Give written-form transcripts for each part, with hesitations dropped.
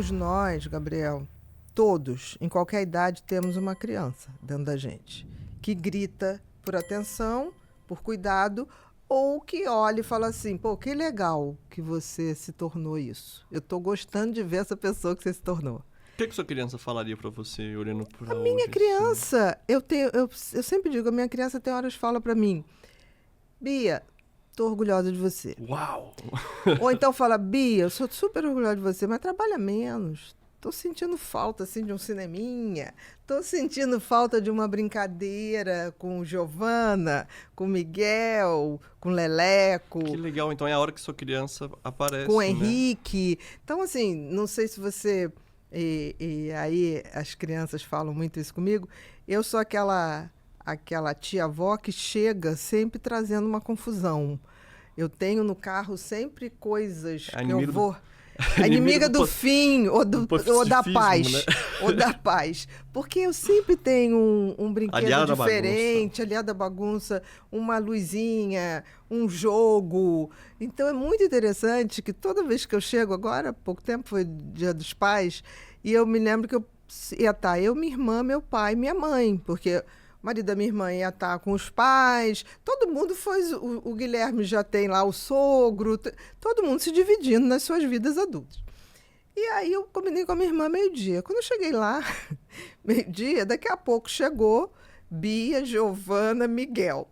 Todos nós, Gabriel, todos, em qualquer idade, temos uma criança dentro da gente que grita por atenção, por cuidado, ou que olha e fala assim, pô, que legal que você se tornou isso. Eu tô gostando de ver essa pessoa que você se tornou. O que sua criança falaria pra você olhando por A minha criança, eu sempre digo, a minha criança tem horas que fala pra mim, Bia, tô orgulhosa de você. Uau! Ou então fala, Bia, eu sou super orgulhosa de você, mas trabalha menos. Tô sentindo falta, assim, de um cineminha. Tô sentindo falta de uma brincadeira com Giovana, com Miguel, com Leleco. Que legal, então é a hora que sua criança aparece, com né? Henrique. Então, assim, não sei se você... E aí as crianças falam muito isso comigo. Eu sou aquela tia-avó que chega sempre trazendo uma confusão. Eu tenho no carro sempre coisas que eu vou... A inimiga do fim ou da paz. Né? Ou da paz. Porque eu sempre tenho um brinquedo aliado diferente, aliado à bagunça, uma luzinha, um jogo. Então é muito interessante que toda vez que eu chego agora, há pouco tempo foi Dia dos Pais, e eu me lembro que eu ia estar eu, minha irmã, meu pai, minha mãe, porque o marido da minha irmã ia estar com os pais, todo mundo foi, o Guilherme já tem lá o sogro, todo mundo se dividindo nas suas vidas adultas. E aí eu combinei com a minha irmã meio-dia. Quando eu cheguei lá, meio-dia, daqui a pouco chegou Bia, Giovana, Miguel,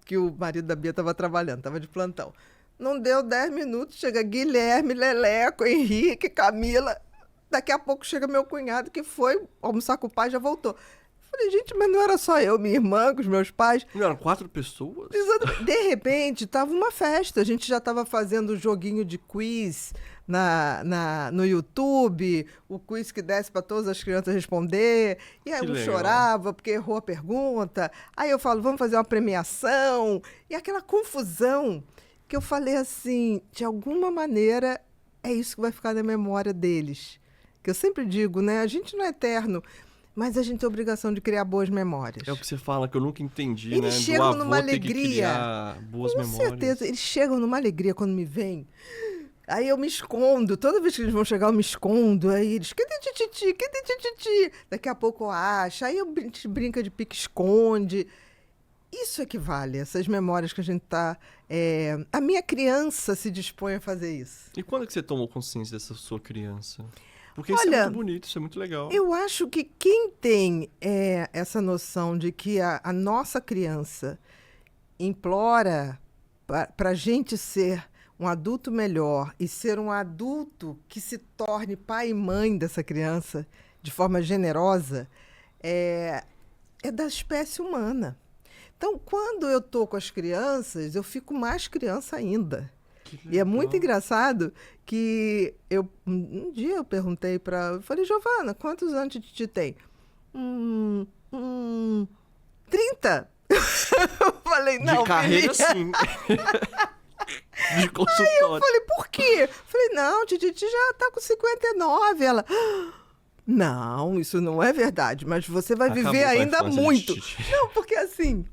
que o marido da Bia estava trabalhando, estava de plantão. Não deu 10 minutos, chega Guilherme, Leleco, Henrique, Camila. Daqui a pouco chega meu cunhado, que foi almoçar com o pai e já voltou. Falei, gente, mas não era só eu, minha irmã, com os meus pais. Não eram 4 pessoas? De repente, estava uma festa. A gente já estava fazendo um joguinho de quiz no YouTube, o quiz que desce para todas as crianças responder. E aí eu chorava porque errou a pergunta. Aí eu falo, vamos fazer uma premiação. E aquela confusão que eu falei assim, de alguma maneira, é isso que vai ficar na memória deles. Que eu sempre digo, né? A gente não é eterno. Mas a gente tem a obrigação de criar boas memórias. É o que você fala, que eu nunca entendi, eles né? chegam numa alegria. Ter que criar boas memórias. Com certeza, eles chegam numa alegria quando me veem. Aí eu me escondo, toda vez que eles vão chegar eu me escondo. Aí eles, que tem tititi? Daqui a pouco eu acho. Aí a gente brinca de pique-esconde. Isso é que vale, essas memórias que a gente tá... A minha criança se dispõe a fazer isso. E quando é que você tomou consciência dessa sua criança? Porque isso é muito bonito, isso é muito legal. Eu acho que quem tem essa noção de que a nossa criança implora para a gente ser um adulto melhor e ser um adulto que se torne pai e mãe dessa criança de forma generosa, é da espécie humana. Então, quando eu estou com as crianças, eu fico mais criança ainda. E é muito engraçado que um dia eu perguntei eu falei, Giovana, quantos anos a Titi tem? 30. Eu falei, não, de carreira, filha. Sim. De consultório. Aí eu falei, por quê? Eu falei, não, Titi já tá com 59. Ela, não, isso não é verdade, mas você vai viver ainda muito. Não, porque assim,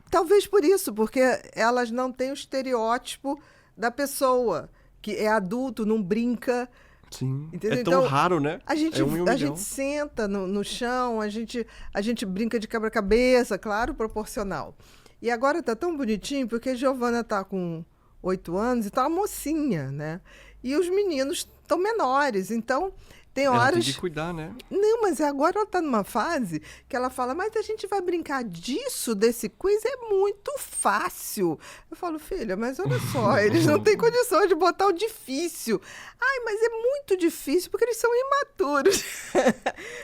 talvez por isso, porque elas não têm o estereótipo da pessoa, que é adulto, não brinca. Sim, entendeu? É tão então, raro, né? A gente senta no chão, a gente brinca de quebra-cabeça, claro, proporcional. E agora tá tão bonitinho, porque a Giovana tá com 8 anos e tá uma mocinha, né? E os meninos estão menores, então... Tem horas... Ela tem que cuidar, né? Não, mas agora ela está numa fase que ela fala, mas a gente vai brincar desse quiz, é muito fácil. Eu falo, filha, mas olha só, eles não têm condições de botar o difícil. Ai, mas é muito difícil porque eles são imaturos.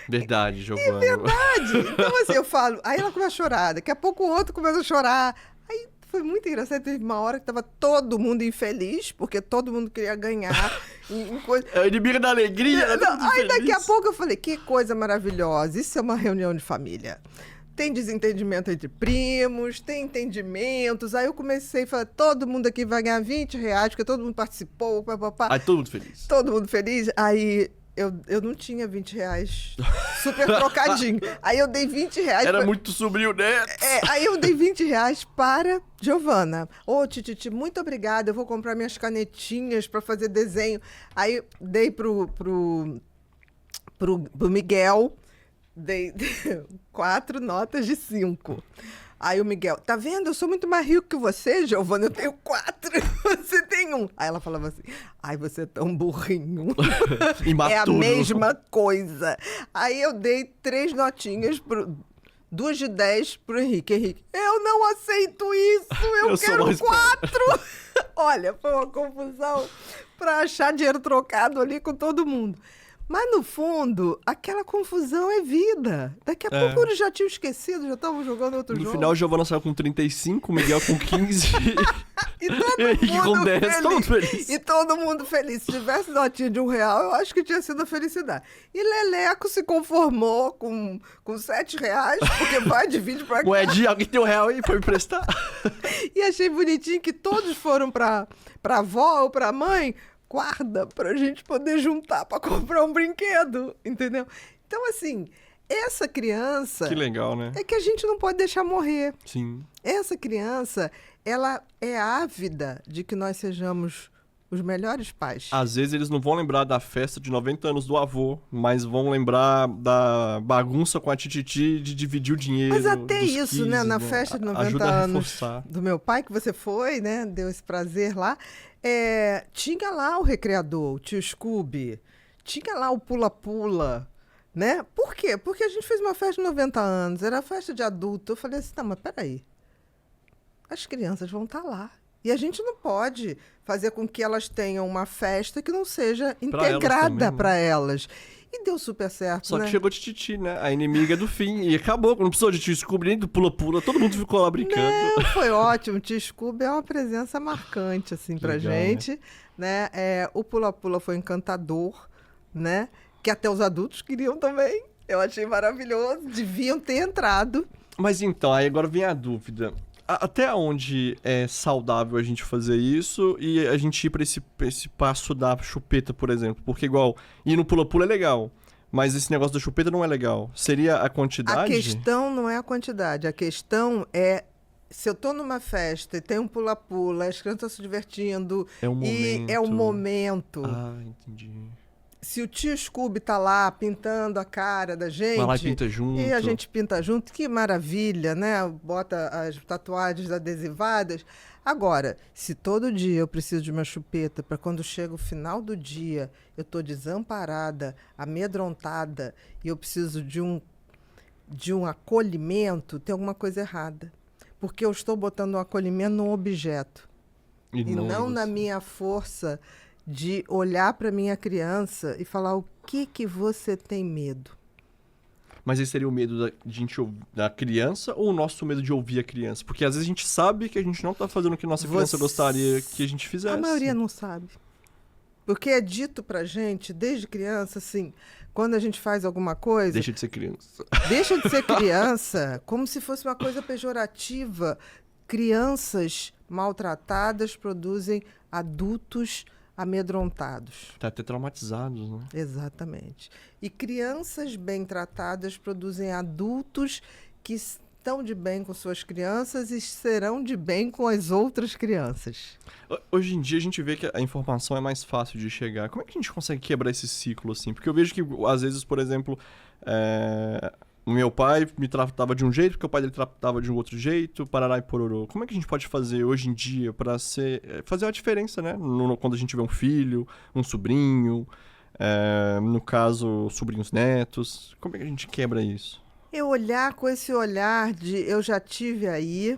Verdade, Giovana. É verdade. Então, assim, eu falo, aí ela começa a chorar, daqui a pouco o outro começa a chorar. Aí foi muito engraçado, teve uma hora que estava todo mundo infeliz, porque todo mundo queria ganhar. É o inimigo da alegria. Aí daqui a pouco eu falei, que coisa maravilhosa, isso é uma reunião de família. Tem desentendimento entre primos, tem entendimentos. Aí eu comecei a falar, todo mundo aqui vai ganhar R$20, porque todo mundo participou. Aí todo mundo feliz. Todo mundo feliz. Aí eu não tinha R$ 20 super trocadinho. Aí eu dei R$ 20. Era muito sobrinho neto. Aí eu dei R$ 20 para Giovana. Ô, Tititi, muito obrigada. Eu vou comprar minhas canetinhas para fazer desenho. Aí dei pro Miguel, dei 4 notas de 5. Aí o Miguel, tá vendo? Eu sou muito mais rico que você, Giovana. Eu tenho 4, você tem 1. Aí ela falava assim, ai, você é tão burrinho. É a mesma coisa. Aí eu dei 3 notinhas, 2 de 10 pro Henrique. Henrique, eu não aceito isso, eu quero 4. Olha, foi uma confusão pra achar dinheiro trocado ali com todo mundo. Mas, no fundo, aquela confusão é vida. Daqui a pouco eles já tinham esquecido, já estavam jogando outro jogo. No final, o Giovana saiu com 35, o Miguel com 15. E todo mundo com 10, todo feliz. E todo mundo feliz. Se tivesse notinha de R$1, eu acho que tinha sido a felicidade. E Leleco se conformou com R$7, porque vai, divide pra cá. Moedinha, alguém tem R$1 e foi emprestar. E achei bonitinho que todos foram pra avó ou pra mãe, guarda pra gente poder juntar pra comprar um brinquedo, entendeu? Então, assim, essa criança... Que legal, né? É que a gente não pode deixar morrer. Sim. Essa criança, ela é ávida de que nós sejamos os melhores pais. Às vezes eles não vão lembrar da festa de 90 anos do avô, mas vão lembrar da bagunça com a tititi de dividir o dinheiro. Mas até isso, 15, né? Na festa de 90 ajuda anos a do meu pai, que você foi, né? Deu esse prazer lá. Tinha lá o recreador, o tio Scooby. Tinha lá o pula-pula, né? Por quê? Porque a gente fez uma festa de 90 anos, era festa de adulto. Eu falei assim, não, mas peraí. As crianças vão estar lá. E a gente não pode fazer com que elas tenham uma festa que não seja integrada para elas. E deu super certo, Só né? que chegou de Titi, né? A inimiga do fim. E acabou. Não precisou de tio Scooby nem do pula-pula. Todo mundo ficou lá brincando. Não, foi ótimo. O tio Scooby é uma presença marcante, assim, pra legal, gente. Né? O pula-pula foi encantador, né? Que até os adultos queriam também. Eu achei maravilhoso. Deviam ter entrado. Mas então, aí agora vem a dúvida. Até onde é saudável a gente fazer isso e a gente ir pra esse passo da chupeta, por exemplo? Porque igual, ir no pula-pula é legal, mas esse negócio da chupeta não é legal. Seria a quantidade? A questão não é a quantidade, a questão é... Se eu tô numa festa e tem um pula-pula, as crianças estão se divertindo... É o momento. E é o momento. Ah, entendi. Se o tio Scooby tá lá pintando a cara da gente... Vai lá e pinta junto. E a gente pinta junto, que maravilha, né? Bota as tatuagens adesivadas. Agora, se todo dia eu preciso de uma chupeta para quando chega o final do dia, eu tô desamparada, amedrontada, e eu preciso de um acolhimento, tem alguma coisa errada. Porque eu estou botando um acolhimento num objeto. E não na minha força... de olhar para minha criança e falar o que você tem medo. Mas esse seria o medo da criança ou o nosso medo de ouvir a criança? Porque às vezes a gente sabe que a gente não tá fazendo o que a nossa criança gostaria que a gente fizesse. A maioria não sabe. Porque é dito pra gente, desde criança, assim, quando a gente faz alguma coisa... Deixa de ser criança. Deixa de ser criança, como se fosse uma coisa pejorativa. Crianças maltratadas produzem adultos amedrontados. Tá até traumatizados, né? Exatamente. E crianças bem tratadas produzem adultos que estão de bem com suas crianças e serão de bem com as outras crianças. Hoje em dia a gente vê que a informação é mais fácil de chegar. Como é que a gente consegue quebrar esse ciclo, assim? Porque eu vejo que, às vezes, por exemplo... O meu pai me tratava de um jeito, porque o pai dele tratava de um outro jeito, parará e pororô. Como é que a gente pode fazer hoje em dia para fazer uma diferença, né? Quando a gente vê um filho, um sobrinho, no caso, sobrinhos netos. Como é que a gente quebra isso? Eu olhar com esse olhar de eu já tive aí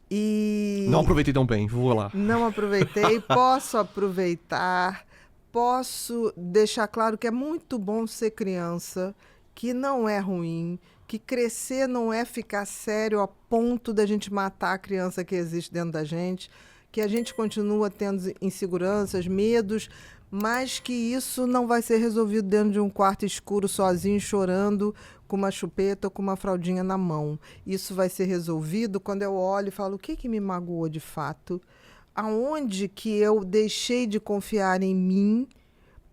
e... Não aproveitei tão bem, vou lá. Não aproveitei, posso aproveitar, posso deixar claro que é muito bom ser criança, que não é ruim, que crescer não é ficar sério a ponto da gente matar a criança que existe dentro da gente, que a gente continua tendo inseguranças, medos, mas que isso não vai ser resolvido dentro de um quarto escuro, sozinho, chorando, com uma chupeta ou com uma fraldinha na mão. Isso vai ser resolvido quando eu olho e falo, o que me magoou de fato? Aonde que eu deixei de confiar em mim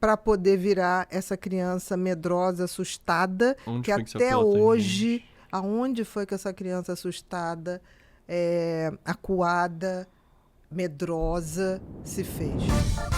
para poder virar essa criança medrosa, assustada, Onde que foi que você até apoiou tanta hoje, gente? aonde foi que essa criança assustada, acuada, medrosa se fez?